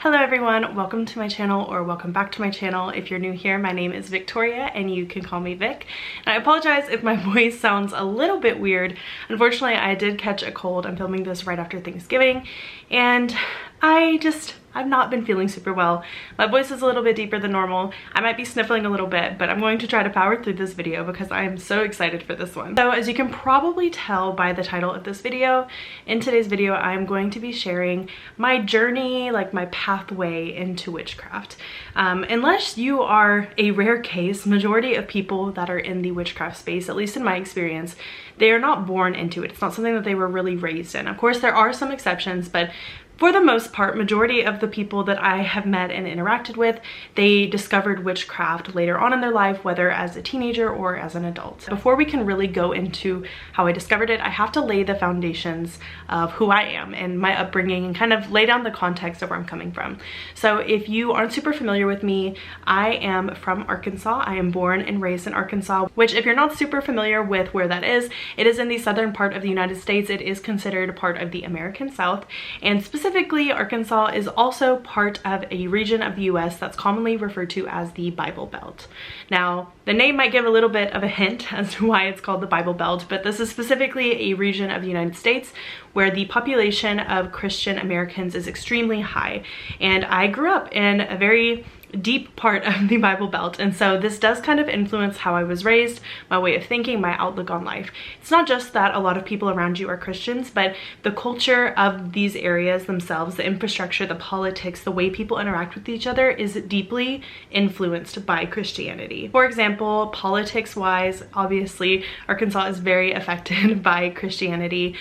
Hello everyone, welcome to my channel, or welcome back to my channel. If you're new here, my name is Victoria and you can call me Vic. And I apologize if my voice sounds a little bit weird. Unfortunately, I did catch a cold. I'm filming this right after Thanksgiving and I've not been feeling super well. My voice is a little bit deeper than normal. I might be sniffling a little bit, but I'm going to try to power through this video because I am so excited for this one. So as you can probably tell by the title of this video, in today's video, I'm going to be sharing my journey, like my pathway into witchcraft. Unless you are a rare case, majority of people that are in the witchcraft space, at least in my experience, they are not born into it. It's not something that they were really raised in. Of course, there are some exceptions, but for the most part, majority of the people that I have met and interacted with, they discovered witchcraft later on in their life, whether as a teenager or as an adult. Before we can really go into how I discovered it, I have to lay the foundations of who I am and my upbringing and kind of lay down the context of where I'm coming from. So if you aren't super familiar with me, I am from Arkansas. I am born and raised in Arkansas, which if you're not super familiar with where that is, it is in the southern part of the United States. It is considered part of the American South, and specifically Arkansas is also part of a region of the US that's commonly referred to as the Bible Belt. Now, the name might give a little bit of a hint as to why it's called the Bible Belt, but this is specifically a region of the United States where the population of Christian Americans is extremely high. And I grew up in a very deep part of the Bible Belt, and so this does kind of influence how I was raised, my way of thinking, my outlook on life. It's not just that a lot of people around you are Christians, but the culture of these areas themselves, the infrastructure, the politics, the way people interact with each other is deeply influenced by Christianity. For example, politics-wise, obviously Arkansas is very affected by Christianity.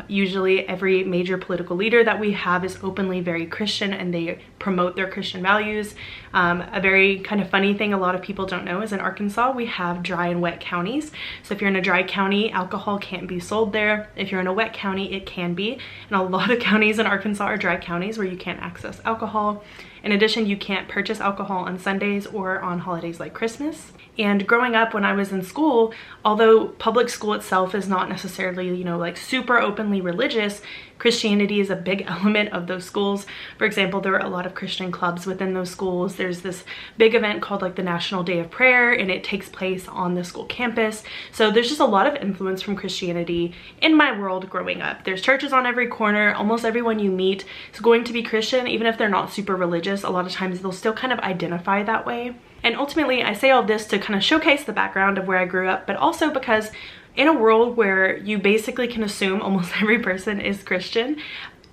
Usually every major political leader that we have is openly very Christian and they promote their Christian values. A very kind of funny thing a lot of people don't know is in Arkansas we have dry and wet counties. So if you're in a dry county, alcohol can't be sold there. If you're in a wet county, it can be. And a lot of counties in Arkansas are dry counties where you can't access alcohol. In addition, you can't purchase alcohol on Sundays or on holidays like Christmas. And growing up when I was in school, although public school itself is not necessarily, you know, like super openly religious, Christianity is a big element of those schools. For example, there are a lot of Christian clubs within those schools. There's this big event called like the National Day of Prayer, and it takes place on the school campus. So there's just a lot of influence from Christianity in my world growing up. There's churches on every corner. Almost everyone you meet is going to be Christian, even if they're not super religious. A lot of times they'll still kind of identify that way. And ultimately, I say all this to kind of showcase the background of where I grew up, but also because in a world where you basically can assume almost every person is Christian,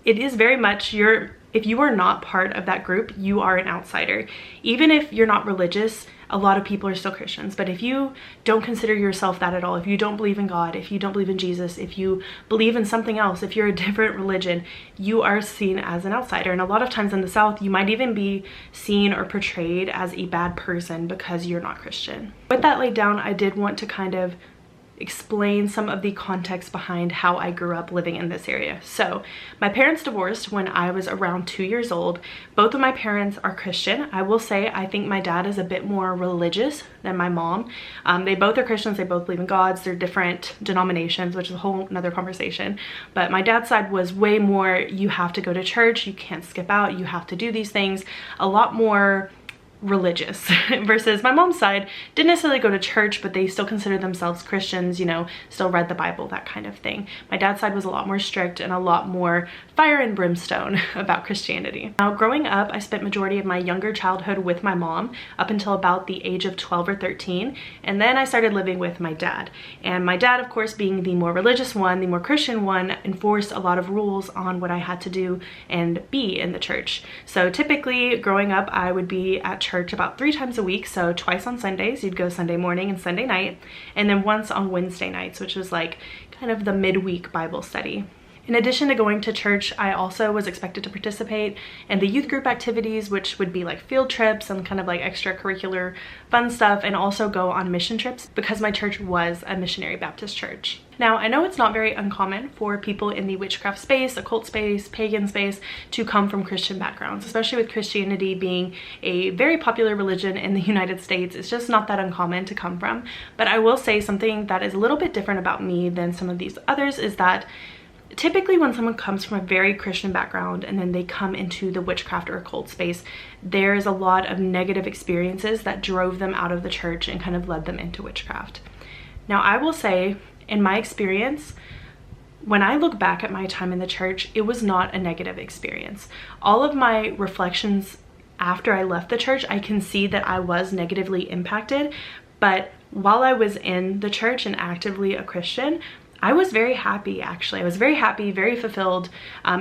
it is very much if you are not part of that group, you are an outsider. Even if you're not religious, a lot of people are still Christians. But if you don't consider yourself that at all, if you don't believe in God, if you don't believe in Jesus, if you believe in something else, if you're a different religion, you are seen as an outsider. And a lot of times in the South, you might even be seen or portrayed as a bad person because you're not Christian. With that laid down, I did want to kind of explain some of the context behind how I grew up living in this area. So my parents divorced when I was around 2 years old. Both of my parents are Christian. I will say I think my dad is a bit more religious than my mom. They both are Christians. They both believe in gods. They're different denominations, which is a whole nother conversation. But my dad's side was way more, you have to go to church, you can't skip out, you have to do these things, a lot more religious. Versus my mom's side didn't necessarily go to church, but they still considered themselves Christians, you know, still read the Bible, that kind of thing. My dad's side was a lot more strict and a lot more fire and brimstone about Christianity. Now, growing up, I spent majority of my younger childhood with my mom up until about the age of 12 or 13, and then I started living with my dad. And my dad, of course, being the more religious one, the more Christian one, enforced a lot of rules on what I had to do and be in the church. So typically, growing up, I would be at church about 3 times a week. So twice on Sundays, you'd go Sunday morning and Sunday night, and then once on Wednesday nights, which was like kind of the midweek Bible study. In addition to going to church, I also was expected to participate in the youth group activities, which would be like field trips and kind of like extracurricular fun stuff, and also go on mission trips because my church was a missionary Baptist church. Now, I know it's not very uncommon for people in the witchcraft space, occult space, pagan space to come from Christian backgrounds, especially with Christianity being a very popular religion in the United States. It's just not that uncommon to come from. But I will say something that is a little bit different about me than some of these others is that typically when someone comes from a very Christian background and then they come into the witchcraft or occult space, there's a lot of negative experiences that drove them out of the church and kind of led them into witchcraft. Now, I will say, in my experience, when I look back at my time in the church, it was not a negative experience. All of my reflections after I left the church, I can see that I was negatively impacted, but while I was in the church and actively a Christian, I was very happy, actually. I was very happy, very fulfilled.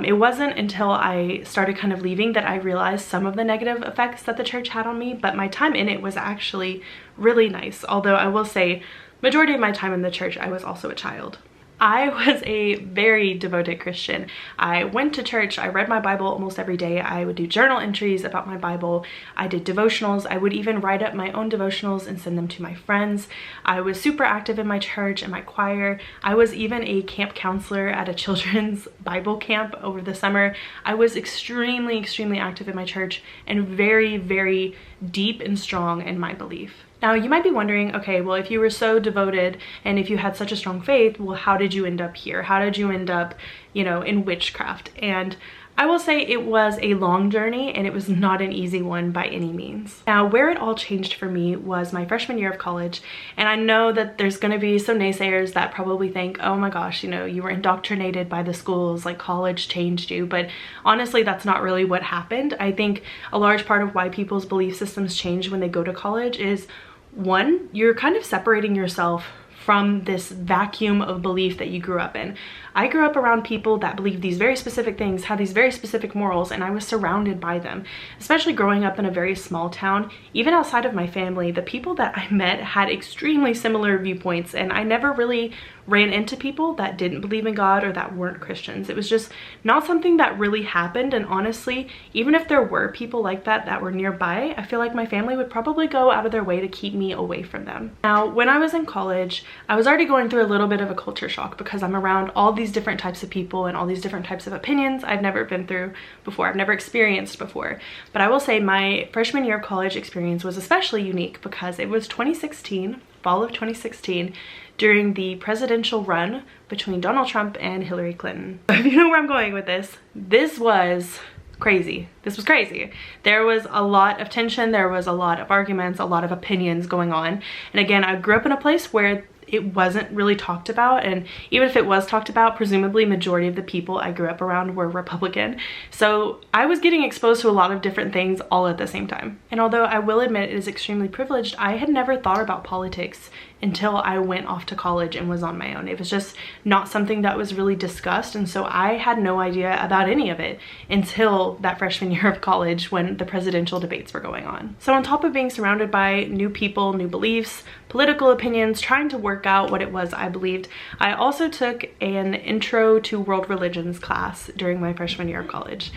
It wasn't until I started kind of leaving that I realized some of the negative effects that the church had on me, but my time in it was actually really nice. Although I will say, majority of my time in the church, I was also a child. I was a very devoted Christian. I went to church, I read my Bible almost every day. I would do journal entries about my Bible. I did devotionals. I would even write up my own devotionals and send them to my friends. I was super active in my church and my choir. I was even a camp counselor at a children's Bible camp over the summer. I was extremely, extremely active in my church and very, very deep and strong in my belief. Now, you might be wondering, okay, well, if you were so devoted and if you had such a strong faith, well, how did you end up here? How did you end up, you know, in witchcraft? And I will say it was a long journey and it was not an easy one by any means. Now, where it all changed for me was my freshman year of college. And I know that there's going to be some naysayers that probably think, oh my gosh, you know, you were indoctrinated by the schools, like college changed you. But honestly, that's not really what happened. I think a large part of why people's belief systems change when they go to college is, one, you're kind of separating yourself from this vacuum of belief that you grew up in. I grew up around people that believed these very specific things, had these very specific morals, and I was surrounded by them. Especially growing up in a very small town, even outside of my family, the people that I met had extremely similar viewpoints, and I never really ran into people that didn't believe in God or that weren't Christians. It was just not something that really happened, and honestly, even if there were people like that that were nearby, I feel like my family would probably go out of their way to keep me away from them. Now, when I was in college, I was already going through a little bit of a culture shock because I'm around all these different types of people and all these different types of opinions I've never been through before, I've never experienced before. But I will say my freshman year of college experience was especially unique because it was 2016, fall of 2016, during the presidential run between Donald Trump and Hillary Clinton. If you know where I'm going with this, this was crazy. This was crazy. There was a lot of tension, there was a lot of arguments, a lot of opinions going on. And again, I grew up in a place where it wasn't really talked about, and even if it was talked about, presumably majority of the people I grew up around were Republican. So I was getting exposed to a lot of different things all at the same time. And although I will admit it is extremely privileged, I had never thought about politics until I went off to college and was on my own. It was just not something that was really discussed, and so I had no idea about any of it until that freshman year of college when the presidential debates were going on. So on top of being surrounded by new people, new beliefs, political opinions, trying to work out what it was I believed, I also took an Intro to World Religions class during my freshman year of college.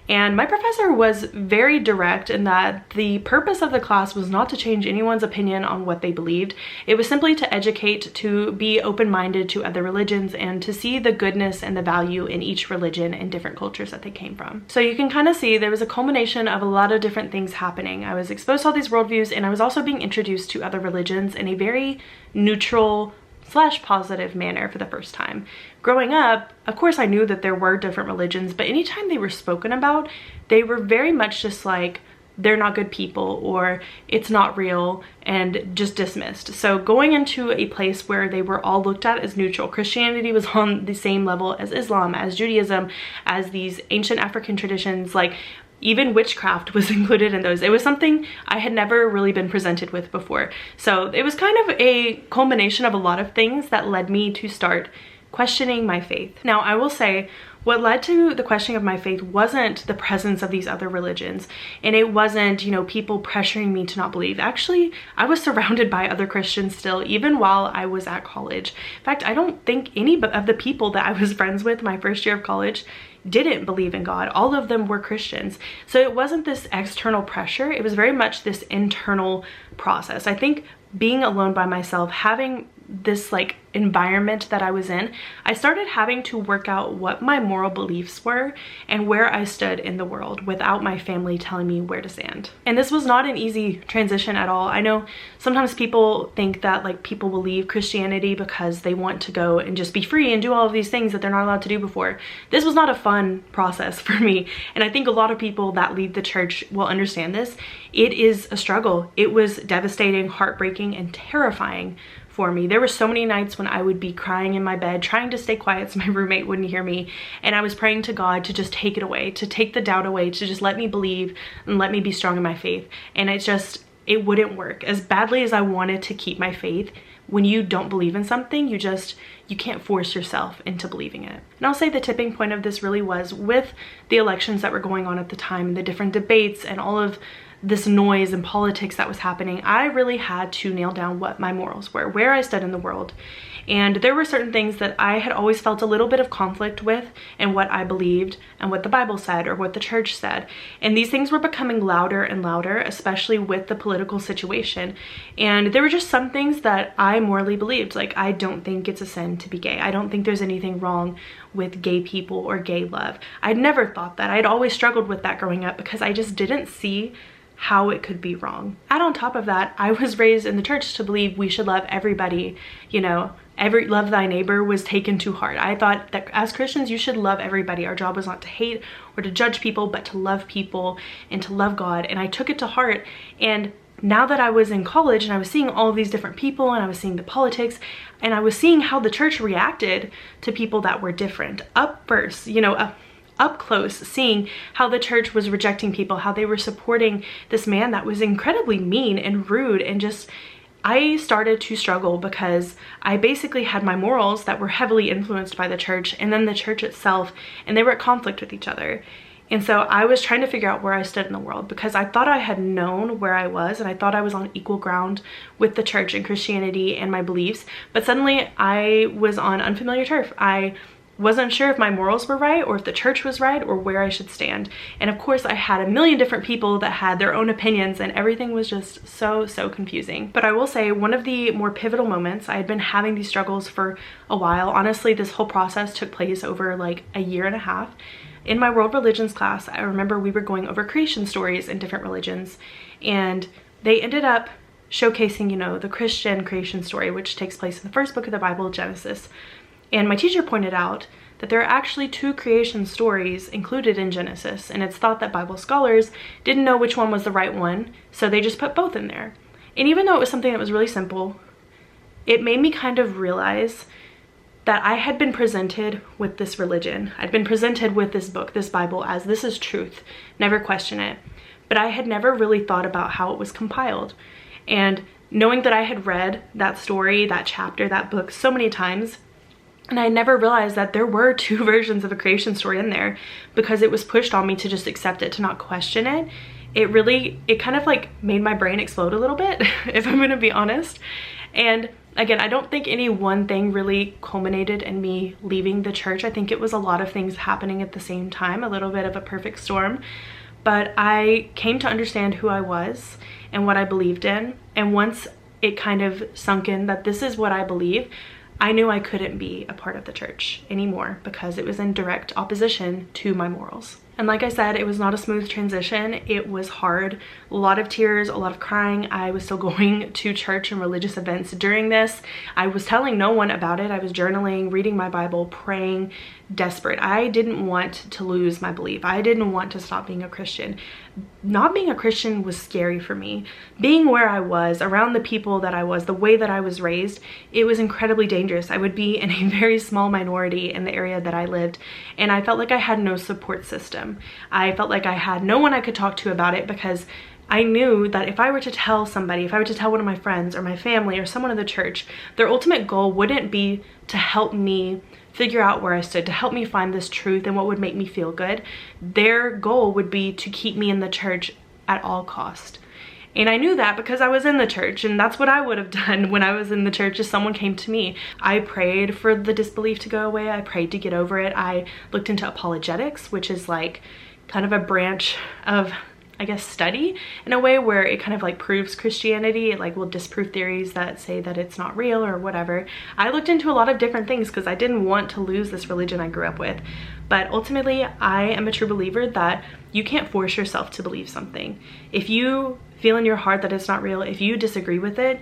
And my professor was very direct in that the purpose of the class was not to change anyone's opinion on what they believed. It was simply to educate, to be open-minded to other religions, and to see the goodness and the value in each religion and different cultures that they came from. So you can kind of see there was a culmination of a lot of different things happening. I was exposed to all these worldviews, and I was also being introduced to other religions in a very neutral / positive manner for the first time. Growing up, of course, I knew that there were different religions, but anytime they were spoken about, they were very much just like, they're not good people, or it's not real, and just dismissed. So going into a place where they were all looked at as neutral, Christianity was on the same level as Islam, as Judaism, as these ancient African traditions, like even witchcraft was included in those. It was something I had never really been presented with before. So it was kind of a culmination of a lot of things that led me to start questioning my faith. Now, I will say, what led to the questioning of my faith wasn't the presence of these other religions, and it wasn't, you know, people pressuring me to not believe. Actually, I was surrounded by other Christians still, even while I was at college. In fact, I don't think any of the people that I was friends with my first year of college didn't believe in God. All of them were Christians. So it wasn't this external pressure, it was very much this internal process. I think being alone by myself, having this like environment that I was in, I started having to work out what my moral beliefs were and where I stood in the world without my family telling me where to stand. And this was not an easy transition at all. I know sometimes people think that like people will leave Christianity because they want to go and just be free and do all of these things that they're not allowed to do before. This was not a fun process for me. And I think a lot of people that leave the church will understand this. It is a struggle. It was devastating, heartbreaking, and terrifying for me. There were so many nights when I would be crying in my bed, trying to stay quiet so my roommate wouldn't hear me. And I was praying to God to just take it away, to take the doubt away, to just let me believe and let me be strong in my faith. And it wouldn't work. As badly as I wanted to keep my faith, when you don't believe in something, you can't force yourself into believing it. And I'll say the tipping point of this really was with the elections that were going on at the time, and the different debates and all of this noise and politics that was happening. I really had to nail down what my morals were, where I stood in the world. And there were certain things that I had always felt a little bit of conflict with in what I believed and what the Bible said or what the church said. And these things were becoming louder and louder, especially with the political situation. And there were just some things that I morally believed. Like, I don't think it's a sin to be gay. I don't think there's anything wrong with gay people or gay love. I'd never thought that. I'd always struggled with that growing up because I just didn't see how it could be wrong. And on top of that, I was raised in the church to believe we should love everybody, you know, love thy neighbor was taken to heart. I thought that as Christians, you should love everybody. Our job was not to hate or to judge people, but to love people and to love God. And I took it to heart. And now that I was in college and I was seeing all of these different people and I was seeing the politics and I was seeing how the church reacted to people that were different up first, you know, up close, seeing how the church was rejecting people, how they were supporting this man that was incredibly mean and rude, and just I started to struggle because I basically had my morals that were heavily influenced by the church and then the church itself, and they were at conflict with each other. And so I was trying to figure out where I stood in the world because I thought I had known where I was and I thought I was on equal ground with the church and Christianity and my beliefs, but suddenly I was on unfamiliar turf. I wasn't sure if my morals were right or if the church was right or where I should stand. And of course I had a million different people that had their own opinions and everything was just so confusing. But I will say one of the more pivotal moments, I had been having these struggles for a while. Honestly, this whole process took place over like a year and a half. In my world religions class, I remember we were going over creation stories in different religions, and they ended up showcasing, you know, the Christian creation story, which takes place in the first book of the Bible, Genesis. And my teacher pointed out that there are actually 2 creation stories included in Genesis, and it's thought that Bible scholars didn't know which one was the right one, so they just put both in there. And even though it was something that was really simple, it made me kind of realize that I had been presented with this religion. I'd been presented with this book, this Bible, as this is truth, never question it. But I had never really thought about how it was compiled. And knowing that I had read that story, that chapter, that book so many times, and I never realized that there were 2 versions of a creation story in there because it was pushed on me to just accept it, to not question it. It kind of like made my brain explode a little bit, if I'm gonna be honest. And again, I don't think any one thing really culminated in me leaving the church. I think it was a lot of things happening at the same time, a little bit of a perfect storm. But I came to understand who I was and what I believed in. And once it kind of sunk in that this is what I believe, I knew I couldn't be a part of the church anymore because it was in direct opposition to my morals. And like I said, it was not a smooth transition. It was hard, a lot of tears, a lot of crying. I was still going to church and religious events during this. I was telling no one about it. I was journaling, reading my Bible, praying, desperate. I didn't want to lose my belief. I didn't want to stop being a Christian. Not being a Christian was scary for me. Being where I was, around the people that I was, the way that I was raised, it was incredibly dangerous. I would be in a very small minority in the area that I lived, and I felt like I had no support system. I felt like I had no one I could talk to about it because I knew that if I were to tell somebody, if I were to tell one of my friends or my family or someone in the church, their ultimate goal wouldn't be to help me figure out where I stood, to help me find this truth and what would make me feel good. Their goal would be to keep me in the church at all cost. And I knew that because I was in the church, and that's what I would have done when I was in the church if someone came to me. I prayed for the disbelief to go away. I prayed to get over it. I looked into apologetics, which is like kind of a branch of, I guess, study in a way where it kind of like proves Christianity. It like will disprove theories that say that it's not real or whatever. I looked into a lot of different things because I didn't want to lose this religion I grew up with. But ultimately, I am a true believer that you can't force yourself to believe something. If you feel in your heart that it's not real, if you disagree with it,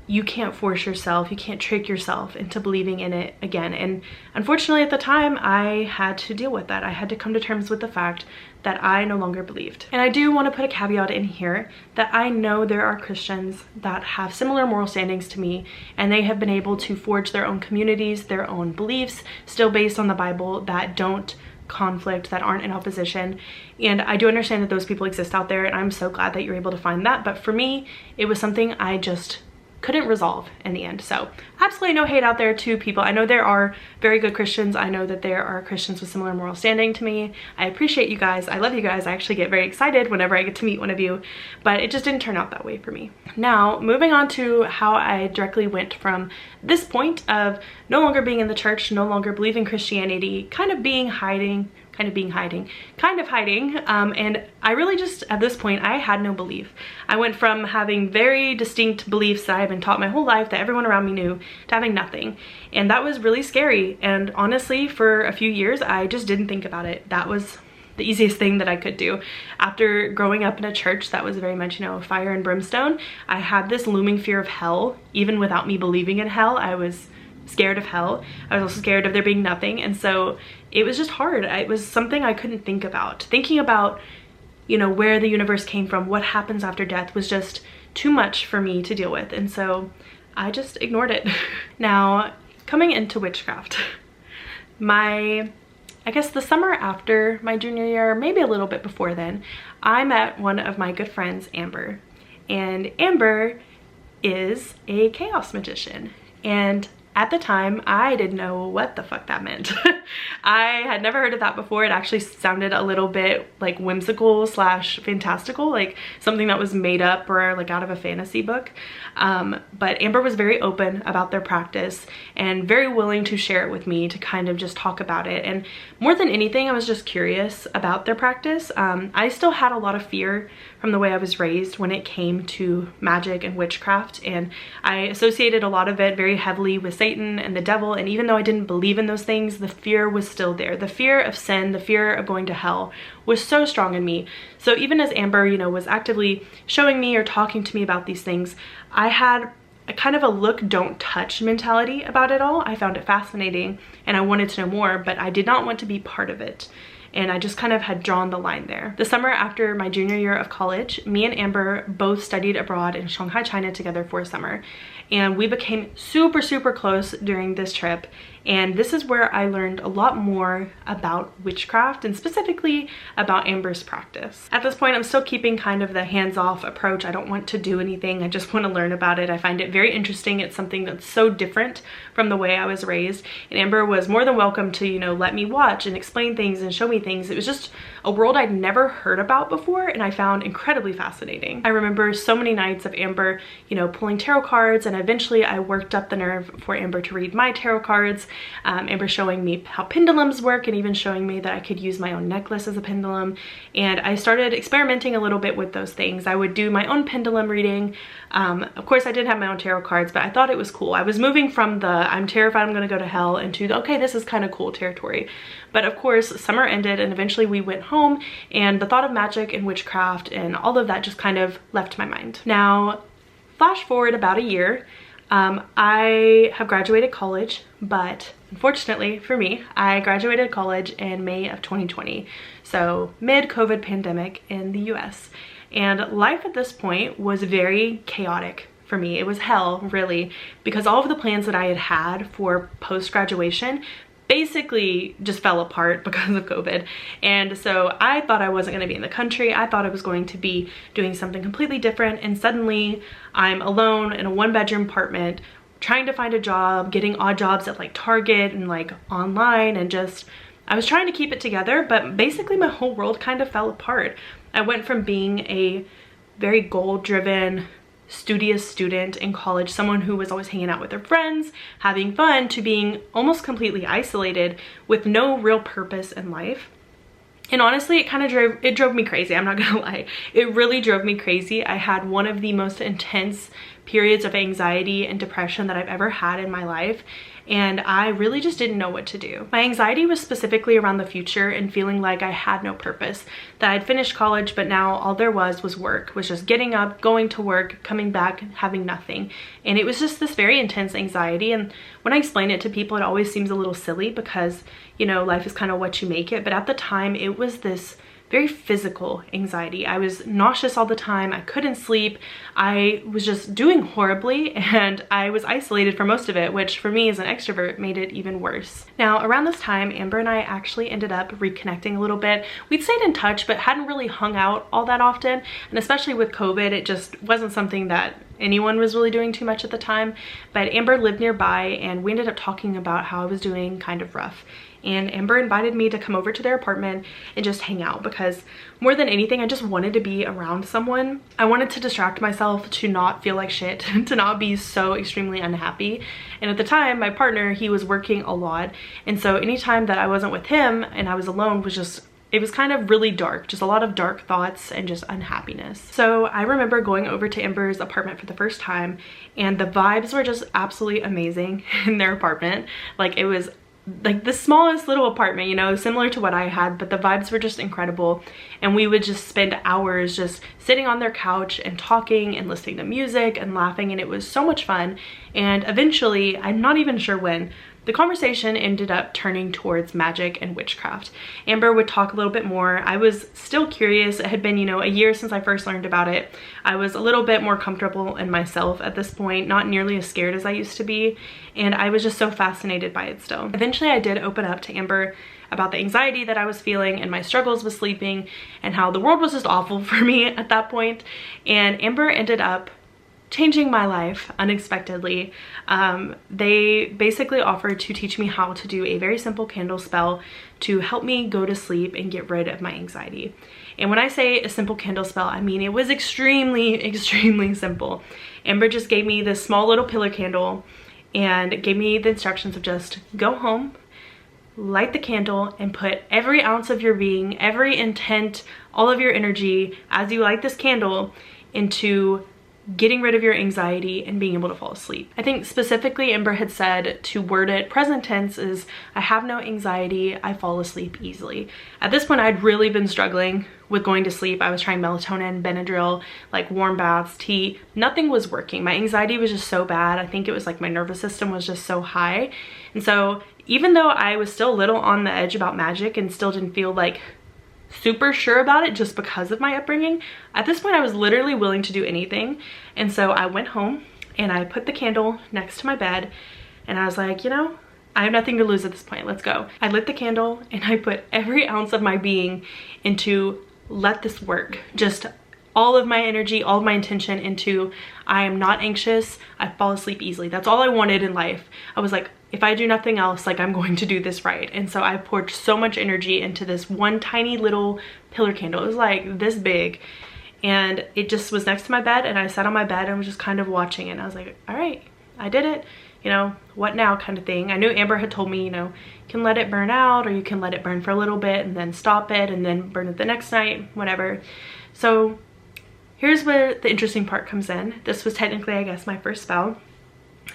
you can't force yourself, you can't trick yourself into believing in it again. And unfortunately at the time, I had to deal with that. I had to come to terms with the fact that I no longer believed. And I do want to put a caveat in here that I know there are Christians that have similar moral standings to me, and they have been able to forge their own communities, their own beliefs, still based on the Bible, that don't conflict, that aren't in opposition. And I do understand that those people exist out there, and I'm so glad that you're able to find that. But for me, it was something I just couldn't resolve in the end. So absolutely no hate out there to people. I know there are very good Christians. I know that there are Christians with similar moral standing to me. I appreciate you guys. I love you guys. I actually get very excited whenever I get to meet one of you, but it just didn't turn out that way for me. Now, moving on to how I directly went from this point of no longer being in the church, no longer believing Christianity, kind of hiding, and I really just, at this point, I had no belief. I went from having very distinct beliefs that I had been taught my whole life that everyone around me knew, to having nothing. And that was really scary. And honestly, for a few years, I just didn't think about it. That was the easiest thing that I could do. After growing up in a church that was very much, you know, fire and brimstone, I had this looming fear of hell. Even without me believing in hell, I was scared of hell. I was also scared of there being nothing. And so it was just hard. It was something I couldn't think about. Thinking about, you know, where the universe came from, what happens after death, was just too much for me to deal with. And so I just ignored it. Now, coming into witchcraft, I guess the summer after my junior year, maybe a little bit before then, I met one of my good friends, Amber. And Amber is a chaos magician. And at the time, I didn't know what the fuck that meant. I had never heard of that before. It actually sounded a little bit like whimsical slash fantastical, like something that was made up or like out of a fantasy book. But Amber was very open about their practice and very willing to share it with me, to kind of just talk about it. And more than anything, I was just curious about their practice. I still had a lot of fear from the way I was raised when it came to magic and witchcraft, and I associated a lot of it very heavily with Satan and the devil. And even though I didn't believe in those things, the fear was still there. The fear of sin, the fear of going to hell was so strong in me. So even as Amber, you know, was actively showing me or talking to me about these things, I had a kind of a look, don't touch mentality about it all. I found it fascinating and I wanted to know more, but I did not want to be part of it. And I just kind of had drawn the line there. The summer after my junior year of college, me and Amber both studied abroad in Shanghai, China together for a summer. And we became super, super close during this trip. And this is where I learned a lot more about witchcraft and specifically about Amber's practice. At this point, I'm still keeping kind of the hands-off approach. I don't want to do anything. I just want to learn about it. I find it very interesting. It's something that's so different from the way I was raised. And Amber was more than welcome to, you know, let me watch and explain things and show me things. It was just a world I'd never heard about before, and I found incredibly fascinating. I remember so many nights of Amber, you know, pulling tarot cards, and eventually I worked up the nerve for Amber to read my tarot cards. Amber showing me how pendulums work and even showing me that I could use my own necklace as a pendulum. And I started experimenting a little bit with those things. I would do my own pendulum reading. Of course, I did have my own tarot cards, but I thought it was cool. I was moving from the I'm terrified I'm gonna go to hell into the, okay, this is kind of cool territory. But of course, summer ended and eventually we went home, and the thought of magic and witchcraft and all of that just kind of left my mind. Now, flash forward about a year. I have graduated college, but unfortunately for me, I graduated college in May of 2020. So mid-COVID pandemic in the US. And life at this point was very chaotic for me. It was hell, really, because all of the plans that I had had for post-graduation basically just fell apart because of COVID. And so I thought I wasn't going to be in the country. I thought I was going to be doing something completely different. And suddenly I'm alone in a one-bedroom apartment trying to find a job, getting odd jobs at like Target and like online, and just, I was trying to keep it together, but basically my whole world kind of fell apart. I went from being a very goal-driven, studious student in college, someone who was always hanging out with their friends, having fun, to being almost completely isolated with no real purpose in life. And honestly, it drove me crazy. I'm not gonna lie. It really drove me crazy. I had one of the most intense periods of anxiety and depression that I've ever had in my life. And I really just didn't know what to do. My anxiety was specifically around the future and feeling like I had no purpose, that I'd finished college, but now all there was work, was just getting up, going to work, coming back, having nothing. And it was just this very intense anxiety. And when I explain it to people, it always seems a little silly because, you know, life is kind of what you make it. But at the time, it was this very physical anxiety. I was nauseous all the time. I couldn't sleep. I was just doing horribly, and I was isolated for most of it, which for me as an extrovert made it even worse. Now, around this time, Amber and I actually ended up reconnecting a little bit. We'd stayed in touch, but hadn't really hung out all that often. And especially with COVID, it just wasn't something that anyone was really doing too much at the time. But Amber lived nearby, and we ended up talking about how I was doing kind of rough. And Amber invited me to come over to their apartment and just hang out because more than anything, I just wanted to be around someone. I wanted to distract myself, to not feel like shit, to not be so extremely unhappy. And at the time, my partner, he was working a lot. And so anytime that I wasn't with him and I was alone it was kind of really dark, just a lot of dark thoughts and just unhappiness. So I remember going over to Amber's apartment for the first time, and the vibes were just absolutely amazing in their apartment. Like, it was like the smallest little apartment, you know, similar to what I had, but the vibes were just incredible. And we would just spend hours just sitting on their couch and talking and listening to music and laughing, and it was so much fun. And eventually, I'm not even sure when, the conversation ended up turning towards magic and witchcraft. Amber would talk a little bit more. I was still curious. It had been, you know, a year since I first learned about it. I was a little bit more comfortable in myself at this point, not nearly as scared as I used to be. And I was just so fascinated by it still. Eventually, I did open up to Amber about the anxiety that I was feeling and my struggles with sleeping and how the world was just awful for me at that point. And Amber ended up changing my life unexpectedly. They basically offered to teach me how to do a very simple candle spell to help me go to sleep and get rid of my anxiety. And when I say a simple candle spell, I mean it was extremely, extremely simple. Amber just gave me this small little pillar candle and gave me the instructions of just go home, light the candle, and put every ounce of your being, every intent, all of your energy as you light this candle into getting rid of your anxiety and being able to fall asleep. I think specifically Amber had said to word it present tense is, I have no anxiety, I fall asleep easily. At this point, I'd really been struggling with going to sleep. I was trying melatonin, Benadryl, like warm baths, tea. Nothing was working. My anxiety was just so bad. I think it was like my nervous system was just so high. And so even though I was still a little on the edge about magic and still didn't feel like super sure about it just because of my upbringing, at this point I was literally willing to do anything. And so I went home and I put the candle next to my bed and I was like, you know, I have nothing to lose at this point, let's go. I lit the candle and I put every ounce of my being into let this work. Just all of my energy, all of my intention into I am not anxious, I fall asleep easily. That's all I wanted in life. I was like, if I do nothing else, like I'm going to do this right. And so I poured so much energy into this one tiny little pillar candle. It was like this big. And it just was next to my bed, and I sat on my bed and was just kind of watching it. And I was like, all right, I did it. You know, what now kind of thing. I knew Amber had told me, you know, you can let it burn out or you can let it burn for a little bit and then stop it and then burn it the next night, whatever. So here's where the interesting part comes in. This was technically, I guess, my first spell.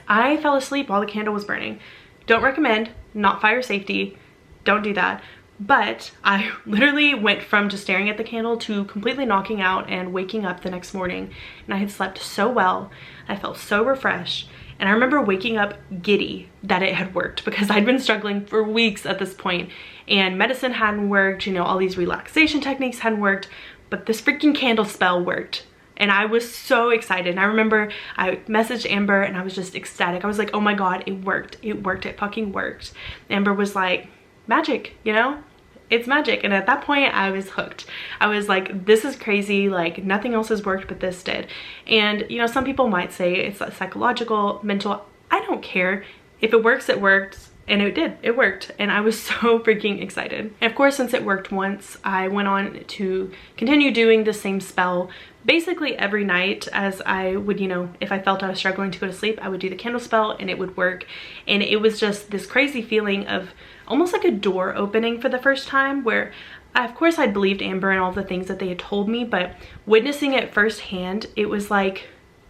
I fell asleep while the candle was burning. Don't recommend, not fire safety, don't do that. But I literally went from just staring at the candle to completely knocking out and waking up the next morning. And I had slept so well, I felt so refreshed. And I remember waking up giddy that it had worked because I'd been struggling for weeks at this point and medicine hadn't worked, you know, all these relaxation techniques hadn't worked, but this freaking candle spell worked. And I was so excited. And I remember I messaged Amber and I was just ecstatic. I was like, oh my God, it worked. It worked. It fucking worked. Amber was like, magic, you know? It's magic. And at that point I was hooked. I was like, this is crazy. Like nothing else has worked, but this did. And you know, some people might say it's psychological, mental. I don't care. If it works, it works. And it did, it worked. And I was so freaking excited. And of course, since it worked once, I went on to continue doing the same spell basically every night as I would, you know, if I felt I was struggling to go to sleep, I would do the candle spell and it would work. And it was just this crazy feeling of almost like a door opening for the first time where Of course I'd believed Amber and all the things that they had told me, but witnessing it firsthand, it was like,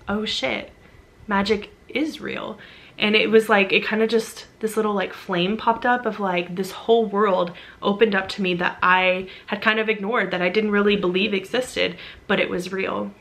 oh shit, magic is real. And it was like, it kind of just, this little like flame popped up of like this whole world opened up to me that I had kind of ignored, that I didn't really believe existed, but it was real.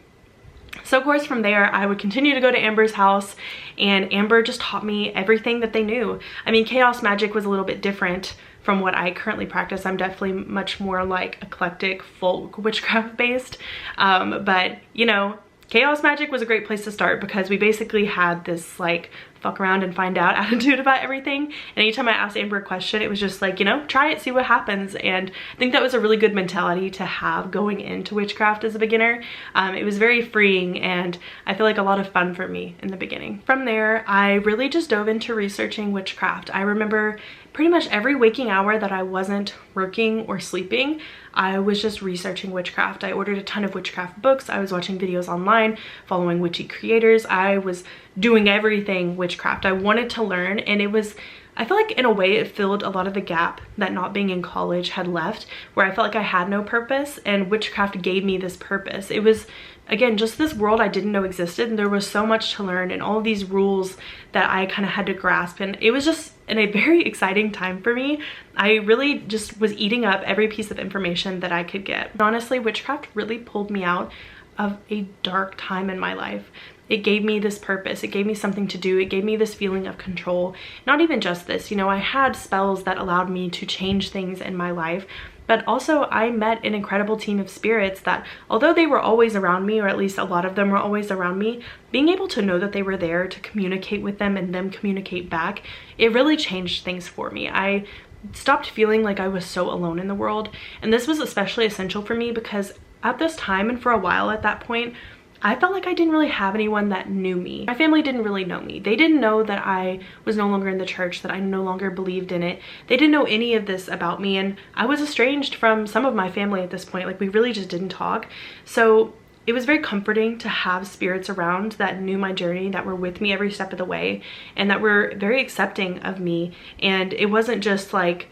So of course from there I would continue to go to Amber's house, and Amber just taught me everything that they knew. I mean, chaos magic was a little bit different from what I currently practice. I'm definitely much more like eclectic folk witchcraft based, but you know, chaos magic was a great place to start because we basically had this like fuck around and find out attitude about everything. And anytime I asked Amber a question, it was just like, you know, try it, see what happens. And I think that was a really good mentality to have going into witchcraft as a beginner. It was very freeing, and I feel like a lot of fun for me in the beginning. From there, I really just dove into researching witchcraft. I remember pretty much every waking hour that I wasn't working or sleeping, I was just researching witchcraft. I ordered a ton of witchcraft books. I was watching videos online, following witchy creators. I was doing everything witchcraft. I wanted to learn, and it was, I feel like in a way it filled a lot of the gap that not being in college had left, where I felt like I had no purpose, and witchcraft gave me this purpose. It was, again, just this world I didn't know existed, and there was so much to learn and all of these rules that I kind of had to grasp, and it was just in a very exciting time for me. I really just was eating up every piece of information that I could get. And honestly, witchcraft really pulled me out of a dark time in my life. It gave me this purpose. It gave me something to do. It gave me this feeling of control. Not even just this, you know, I had spells that allowed me to change things in my life, but also I met an incredible team of spirits that, although they were always around me, or at least a lot of them were always around me, being able to know that they were there, to communicate with them and them communicate back, it really changed things for me. I stopped feeling like I was so alone in the world, and this was especially essential for me because at this time, and for a while at that point, I felt like I didn't really have anyone that knew me. My family didn't really know me. They didn't know that I was no longer in the church, that I no longer believed in it. They didn't know any of this about me, and I was estranged from some of my family at this point. Like, we really just didn't talk. So it was very comforting to have spirits around that knew my journey, that were with me every step of the way, and that were very accepting of me. And it wasn't just like,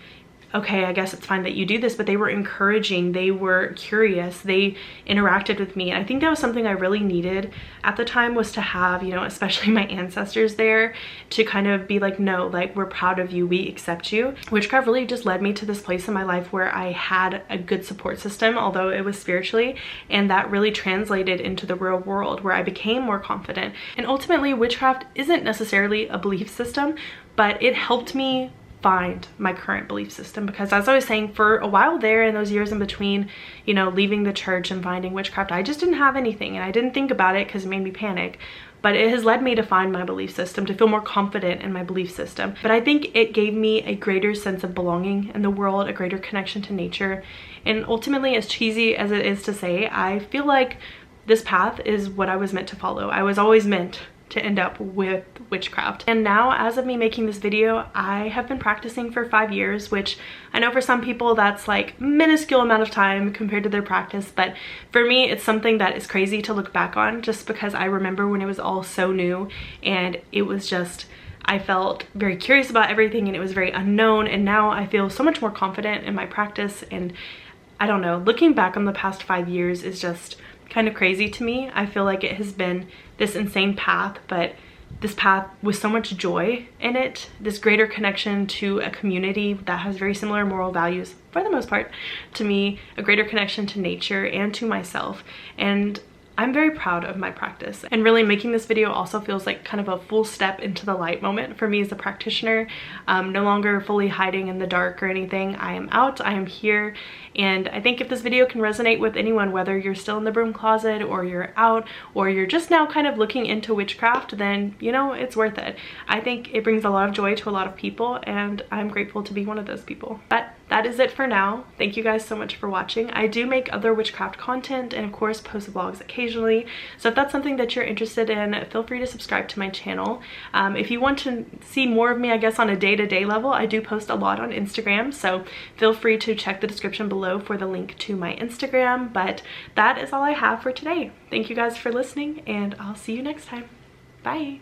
okay, I guess it's fine that you do this, but they were encouraging, they were curious, they interacted with me. And I think that was something I really needed at the time, was to have, you know, especially my ancestors there to kind of be like, no, like, we're proud of you, we accept you. Witchcraft really just led me to this place in my life where I had a good support system, although it was spiritually, and that really translated into the real world where I became more confident. And ultimately, witchcraft isn't necessarily a belief system, but it helped me find my current belief system, because as I was saying, for a while there in those years in between, you know, leaving the church and finding witchcraft, I just didn't have anything, and I didn't think about it because it made me panic. But it has led me to find my belief system, to feel more confident in my belief system. But I think it gave me a greater sense of belonging in the world, a greater connection to nature. And ultimately, as cheesy as it is to say, I feel like this path is what I was meant to follow. I was always meant to end up with witchcraft. And now, as of me making this video, I have been practicing for 5 years, which I know for some people that's like minuscule amount of time compared to their practice, but for me it's something that is crazy to look back on, just because I remember when it was all so new, and it was just, I felt very curious about everything, and it was very unknown, and now I feel so much more confident in my practice. And I don't know, looking back on the past 5 years is just kind of crazy to me. I feel like it has been this insane path, but this path with so much joy in it, this greater connection to a community that has very similar moral values for the most part to me, a greater connection to nature and to myself. And I'm very proud of my practice, and really making this video also feels like kind of a full step into the light moment for me as a practitioner. No longer fully hiding in the dark or anything. I am out, I am here, and I think if this video can resonate with anyone, whether you're still in the broom closet or you're out or you're just now kind of looking into witchcraft, then you know, it's worth it. I think it brings a lot of joy to a lot of people, and I'm grateful to be one of those people. But that is it for now. Thank you guys so much for watching. I do make other witchcraft content and of course post vlogs occasionally, so if that's something that you're interested in, feel free to subscribe to my channel. If you want to see more of me, I guess on a day-to-day level, I do post a lot on Instagram, so feel free to check the description below for the link to my Instagram. But that is all I have for today. Thank you guys for listening, and I'll see you next time. Bye!